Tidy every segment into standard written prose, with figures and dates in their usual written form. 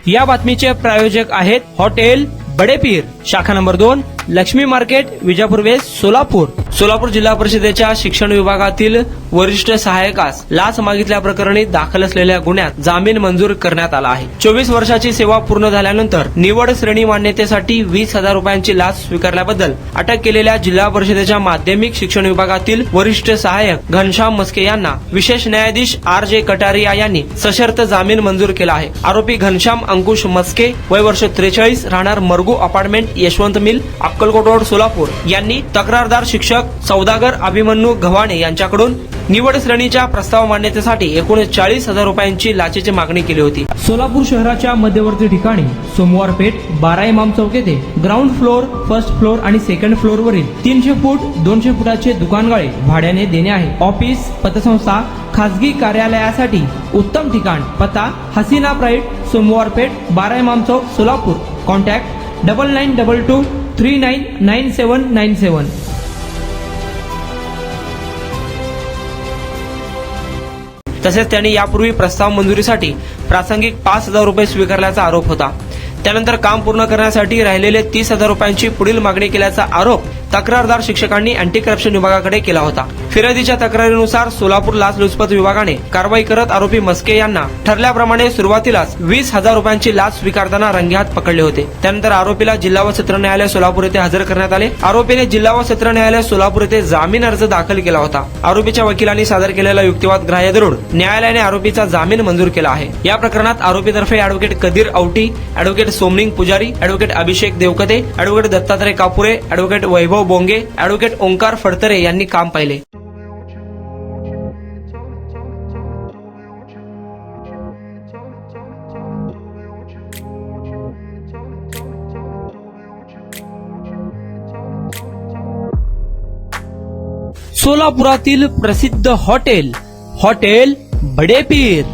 या बातमीचे प्रायोजक आहेत हॉटेल बडेपीर, शाखा number 2, Laxmi market, Vijapur west, Solapur. Solapur जिल्हा परिषदेच्या शिक्षण विभागातील वरिष्ठ सहाय्यकास लाच मागितल्याप्रकरणी दाखल असलेल्या गुन्ह्यात जामीन मंजूर करण्यात आला आहे. 24 वर्षाची सेवा पूर्ण झाल्यानंतर निवड श्रेणी मान्यतेसाठी 20,000 रुपयांची लाच स्वीकारल्याबद्दल अटक केलेल्या जिल्हा परिषदेच्या माध्यमिक शिक्षण विभागातील वरिष्ठ सहाय्यक घनश्याम मस्के यांना विशेष न्यायाधीश RJ कटारिया यांनी सशर्त जामीन मंजूर केला आहे. आरोपी घनश्याम अंकुश मस्के, वय वर्ष 43, राहणार Margu apartment, Yashwant mill, Akkalkot road, Solapur यांनी तक्रारदार शिक्षक सौदागर अभिमन्यू गव्हाणे यांच्याकडून निवड श्रेणीच्या प्रस्ताव मान्यतेसाठी एकूण 40,000 रुपयांची लाचेची मागणी केली होती. सोलापूर शहराच्या मध्यवर्ती ठिकाणी सोमवार पेठ 12 इमाम चौक येथे ग्राउंड फ्लोर, फर्स्ट फ्लोर आणि सेकंड फ्लोर वरील 300 फूट 200 फुटाचे दुकानगाळे भाड्याने देणे आहे. ऑफिस, पतसंस्था, खासगी कार्यालयासाठी उत्तम ठिकाण. पत्ता हसीना प्राईड, सोमवार पेठ 12 इमाम चौक, सोलापूर. कॉन्टॅक्ट 9922 399797. तसेच त्यांनी यापूर्वी प्रस्ताव मंजुरीसाठी प्रासंगिक 5,000 रुपये स्वीकारल्याचा आरोप होता. त्यानंतर काम पूर्ण करण्यासाठी राहिलेले 30,000 रुपयांची पुढील मागणी केल्याचा आरोप तक्रारदार शिक्षकांनी अँटी करप्शन विभागाकडे केला होता. फिर्यादीच्या तक्रारीनुसार सोलापूर लाचलुचपत विभागाने कारवाई करत आरोपी मस्के यांना ठरल्याप्रमाणे सुरुवातीलाच 20,000 रुपयांची लाच स्वीकारताना रंगेहात पकडले होते. त्यानंतर आरोपीला जिल्हा व सत्र न्यायालय सोलापूर येथे हजर करण्यात आले. आरोपीने जिल्हा व सत्र न्यायालय सोलापूर येथे जामीन अर्ज दाखल केला होता. आरोपीच्या वकिलांनी सादर केलेला युक्तिवाद ग्राह्य धरून न्यायालयाने आरोपीचा जामीन मंजूर केला आहे. या प्रकरणात आरोपीतर्फे अॅडव्होकेट कदीर औटी, अॅडव्होकेट सोमनिंग पुजारी, अॅडव्होकेट अभिषेक देवकते, अॅडव्होकेट दत्तात्रय कापुरे, अॅडव्होकेट वैभव बोंगे, अॅडव्होकेट ओंकार फडतरे यांनी काम पाहिले. सोलापुरातील प्रसिद्ध हॉटेल बडेपीर.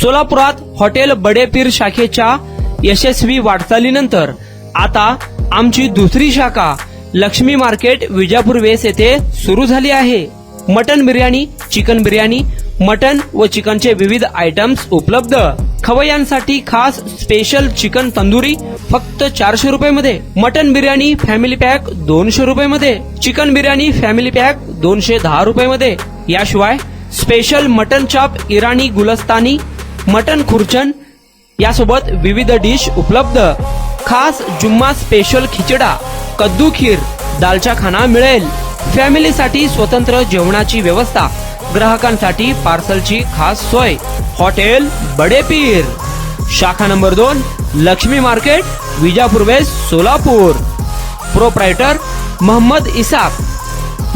सोलापुरात हॉटेल बडेपीर शाखेच्या यशस्वी वाटचालीनंतर आता आमची दुसरी शाखा लक्ष्मी मार्केट, विजापूर वेस्ट येथे सुरू झाली आहे. Mutton biryani, chicken biryani, mutton व चिकनचे विविध आयटम्स उपलब्ध. खवय्यांसाठी खास स्पेशल चिकन तंदुरी फक्त 400 रुपये मध्ये. मटन बिर्याणी फॅमिली पॅक 200 रुपये मध्ये. चिकन बिर्याणी फॅमिली पॅक 210 रुपये मध्ये. याशिवाय स्पेशल मटन चाप, इराणी गुलस्तानी, मटन खुर्चन यासोबत विविध डिश उपलब्ध. खास जुम्मा स्पेशल खिचडा, कद्दू खीर, दालचा खाना मिळेल. फॅमिलीसाठी स्वतंत्र जेवणाची व्यवस्था, ग्राहकांसाठी पार्सलची खास सोय. हॉटेल बडेपीर, शाखा number 2, Laxmi market, Vijapur west, Solapur. Proprietor Mohammed Isaq.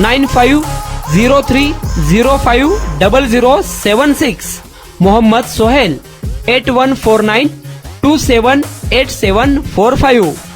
9503050076. Mohammed Sohel. 8149278745.